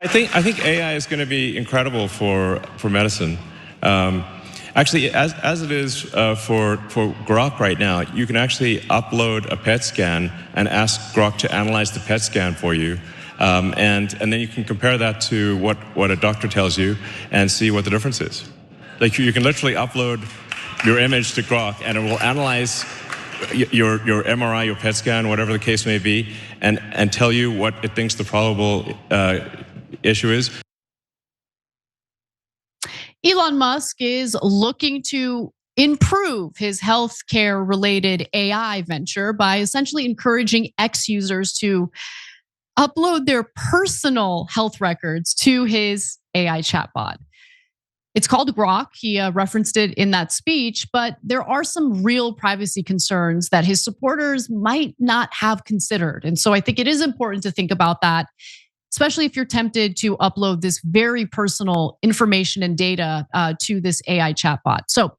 I think AI is going to be incredible for medicine. Actually, as it is for Grok right now, you can actually upload a PET scan and ask Grok to analyze the PET scan for you, and then you can compare that to what a doctor tells you and see what the difference is. Like you can literally upload your image to Grok and it will analyze your MRI, your PET scan, whatever the case may be, and tell you what it thinks the probable issue is. Elon Musk is looking to improve his healthcare related AI venture by essentially encouraging X users to upload their personal health records to his AI chatbot. It's called Grok. He referenced it in that speech, but there are some real privacy concerns that his supporters might not have considered. And so I think it is important to think about that, especially if you're tempted to upload this very personal information and data to this AI chatbot. So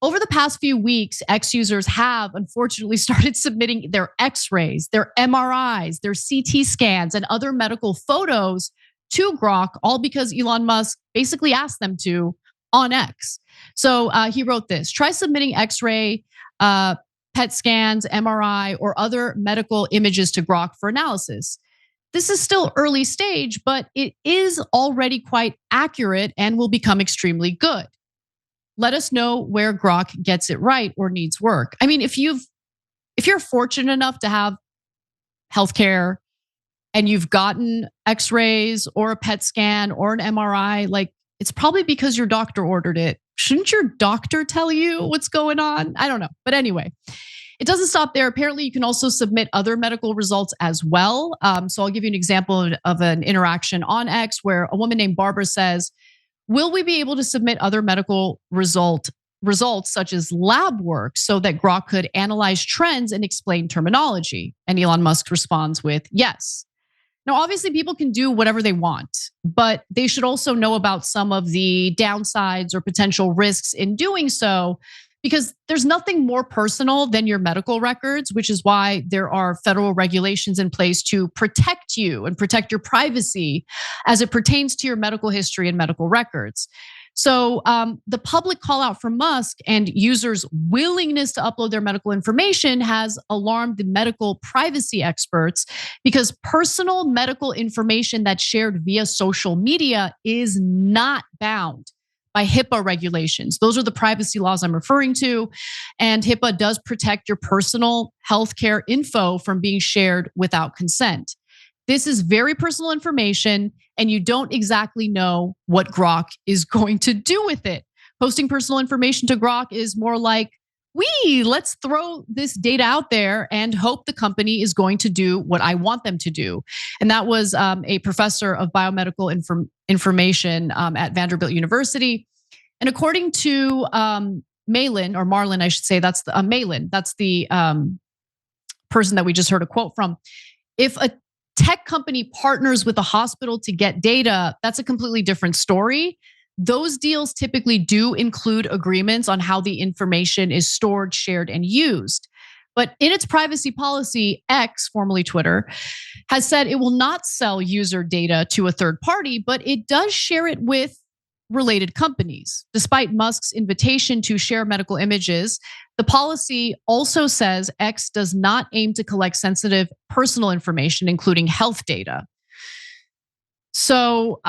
over the past few weeks, X users have unfortunately started submitting their X-rays, their MRIs, their CT scans, and other medical photos to Grok, all because Elon Musk basically asked them to on X. So he wrote this: try submitting X-ray, PET scans, MRI, or other medical images to Grok for analysis. This is still early stage, but it is already quite accurate and will become extremely good. Let us know where Grok gets it right or needs work. I mean, if you're fortunate enough to have healthcare and you've gotten X-rays or a PET scan or an MRI, like it's probably because your doctor ordered it. Shouldn't your doctor tell you what's going on? I don't know. But anyway, it doesn't stop there. Apparently, you can also submit other medical results as well. So I'll give you an example of an interaction on X where a woman named Barbara says, will we be able to submit other medical results such as lab work so that Grok could analyze trends and explain terminology? And Elon Musk responds with yes. Now, obviously, people can do whatever they want, but they should also know about some of the downsides or potential risks in doing so, because there's nothing more personal than your medical records, which is why there are federal regulations in place to protect you and protect your privacy as it pertains to your medical history and medical records. So the public call out from Musk and users' willingness to upload their medical information has alarmed the medical privacy experts, because personal medical information that's shared via social media is not bound by HIPAA regulations. Those are the privacy laws I'm referring to. And HIPAA does protect your personal healthcare info from being shared without consent. This is very personal information, and you don't exactly know what Grok is going to do with it. Posting personal information to Grok is more like, let's throw this data out there and hope the company is going to do what I want them to do. And that was a professor of biomedical information at Vanderbilt University. And according to Malin, or Marlin, I should say, that's the Malin, that's the person that we just heard a quote from. If a tech company partners with a hospital to get data, that's a completely different story. Those deals typically do include agreements on how the information is stored, shared, and used. But in its privacy policy, X, formerly Twitter, has said it will not sell user data to a third party, but it does share it with related companies. Despite Musk's invitation to share medical images, the policy also says X does not aim to collect sensitive personal information, including health data. So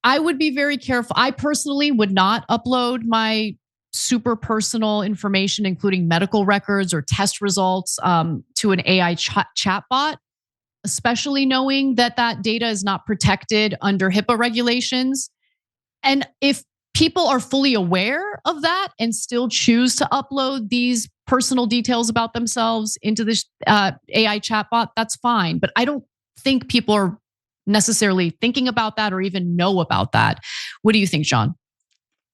I would be very careful. I personally would not upload my super personal information, including medical records or test results, to an AI chatbot, especially knowing that that data is not protected under HIPAA regulations. And if people are fully aware of that and still choose to upload these personal details about themselves into this AI chatbot, that's fine. But I don't think people are necessarily thinking about that or even know about that. What do you think, John?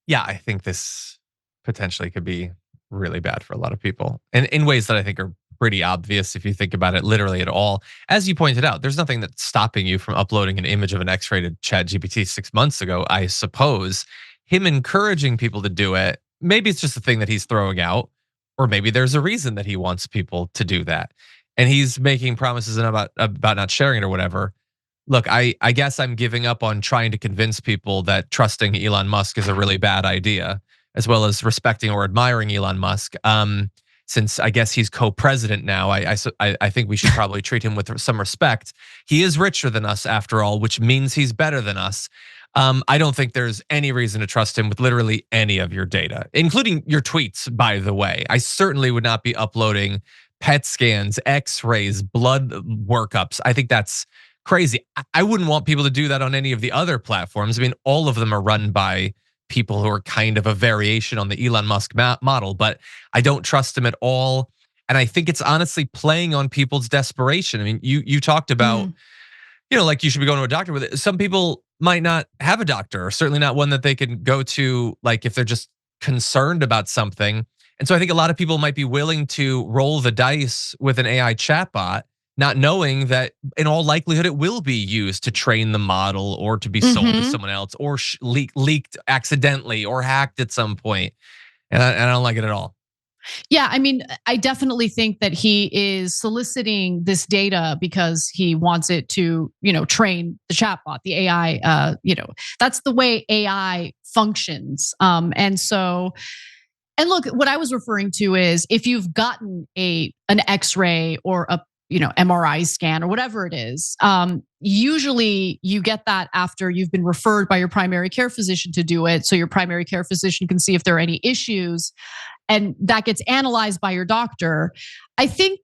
Yeah, I think this potentially could be really bad for a lot of people, and in ways that I think are pretty obvious if you think about it literally at all. As you pointed out, there's nothing that's stopping you from uploading an image of an X-rated ChatGPT 6 months ago. I suppose him encouraging people to do it, maybe it's just a thing that he's throwing out, or maybe there's a reason that he wants people to do that, and he's making promises about not sharing it or whatever. Look, I guess I'm giving up on trying to convince people that trusting Elon Musk is a really bad idea, as well as respecting or admiring Elon Musk. Since I guess he's co-president now, I think we should probably treat him with some respect. He is richer than us after all, which means he's better than us. I don't think there's any reason to trust him with literally any of your data, including your tweets, by the way. I certainly would not be uploading PET scans, X-rays, blood workups. I think that's crazy. I wouldn't want people to do that on any of the other platforms. I mean, all of them are run by people who are kind of a variation on the Elon Musk model, but I don't trust him at all. And I think it's honestly playing on people's desperation. I mean, you talked about, like you should be going to a doctor with it. Some people might not have a doctor, or certainly not one that they can go to, like if they're just concerned about something. And so I think a lot of people might be willing to roll the dice with an AI chatbot, not knowing that in all likelihood it will be used to train the model or to be sold to someone else or leaked accidentally or hacked at some point. And I don't like it at all. Yeah, I mean, I definitely think that he is soliciting this data because he wants it to, train the chatbot, the AI. That's the way AI functions. And look, what I was referring to is if you've gotten an X-ray or a MRI scan or whatever it is, usually you get that after you've been referred by your primary care physician to do it. So your primary care physician can see if there are any issues, and that gets analyzed by your doctor. I think,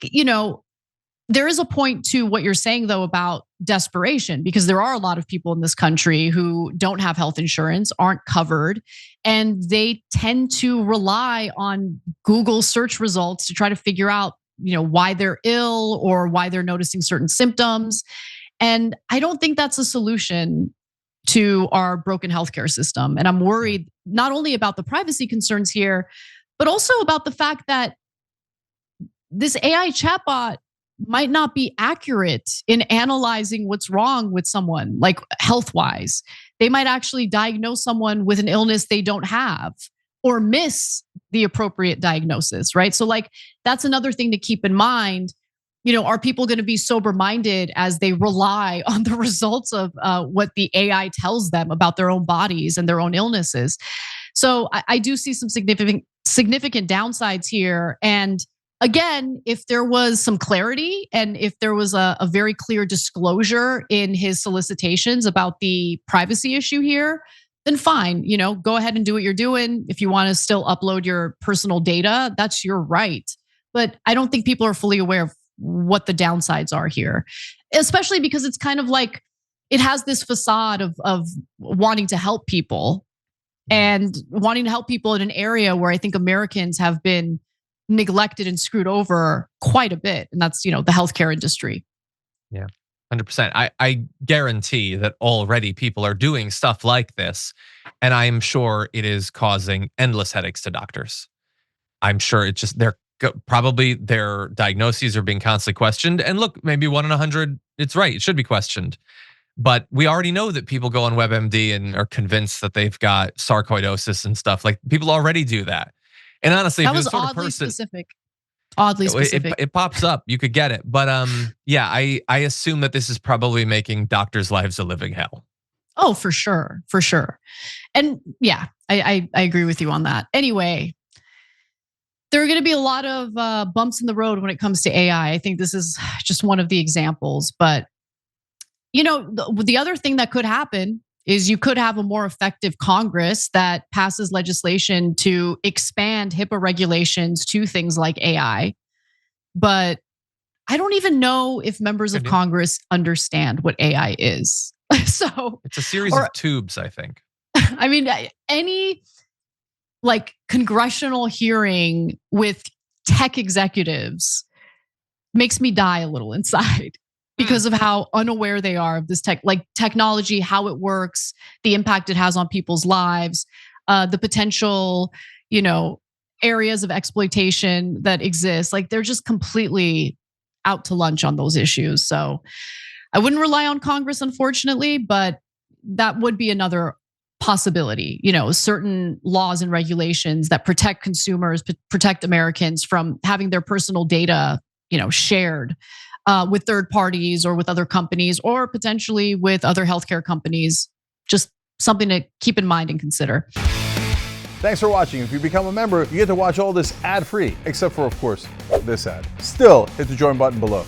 there is a point to what you're saying though about desperation, because there are a lot of people in this country who don't have health insurance, aren't covered, and they tend to rely on Google search results to try to figure out why they're ill or why they're noticing certain symptoms. And I don't think that's a solution to our broken healthcare system. And I'm worried not only about the privacy concerns here, but also about the fact that this AI chatbot might not be accurate in analyzing what's wrong with someone, like health-wise. They might actually diagnose someone with an illness they don't have, or miss the appropriate diagnosis, right? So that's another thing to keep in mind. Are people going to be sober-minded as they rely on the results of what the AI tells them about their own bodies and their own illnesses? So I do see some significant downsides here. And again, if there was some clarity and if there was a very clear disclosure in his solicitations about the privacy issue here, then fine, go ahead and do what you're doing. If you want to still upload your personal data, that's your right. But I don't think people are fully aware of what the downsides are here, especially because it's kind of like it has this facade of wanting to help people and wanting to help people in an area where I think Americans have been neglected and screwed over quite a bit. And that's, the healthcare industry. Yeah. 100%. I guarantee that already people are doing stuff like this, and I'm sure it is causing endless headaches to doctors. I'm sure it's just probably their diagnoses are being constantly questioned. And look, maybe 1 in 100, it's right. It should be questioned. But we already know that people go on WebMD and are convinced that they've got sarcoidosis and stuff. Like people already do that. And honestly, that if was you're the sort of oddly person, specific. Oddly specific. It pops up. You could get it. But yeah, I assume that this is probably making doctors' lives a living hell. Oh, for sure. For sure. And yeah, I agree with you on that. Anyway, there are going to be a lot of bumps in the road when it comes to AI. I think this is just one of the examples. But, the other thing that could happen is you could have a more effective Congress that passes legislation to expand HIPAA regulations to things like AI. But I don't even know if members of Congress understand what AI is. So it's a series of tubes, I think. I mean, any congressional hearing with tech executives makes me die a little inside because of how unaware they are of this technology, how it works, the impact it has on people's lives, the potential, areas of exploitation that exist. They're just completely out to lunch on those issues. So I wouldn't rely on Congress, unfortunately, but that would be another possibility. Certain laws and regulations that protect consumers, protect Americans from having their personal data, shared with third parties or with other companies or potentially with other healthcare companies. Just something to keep in mind and consider. Thanks for watching. If you become a member, you get to watch all this ad-free, except for, of course, this ad. Still, hit the join button below.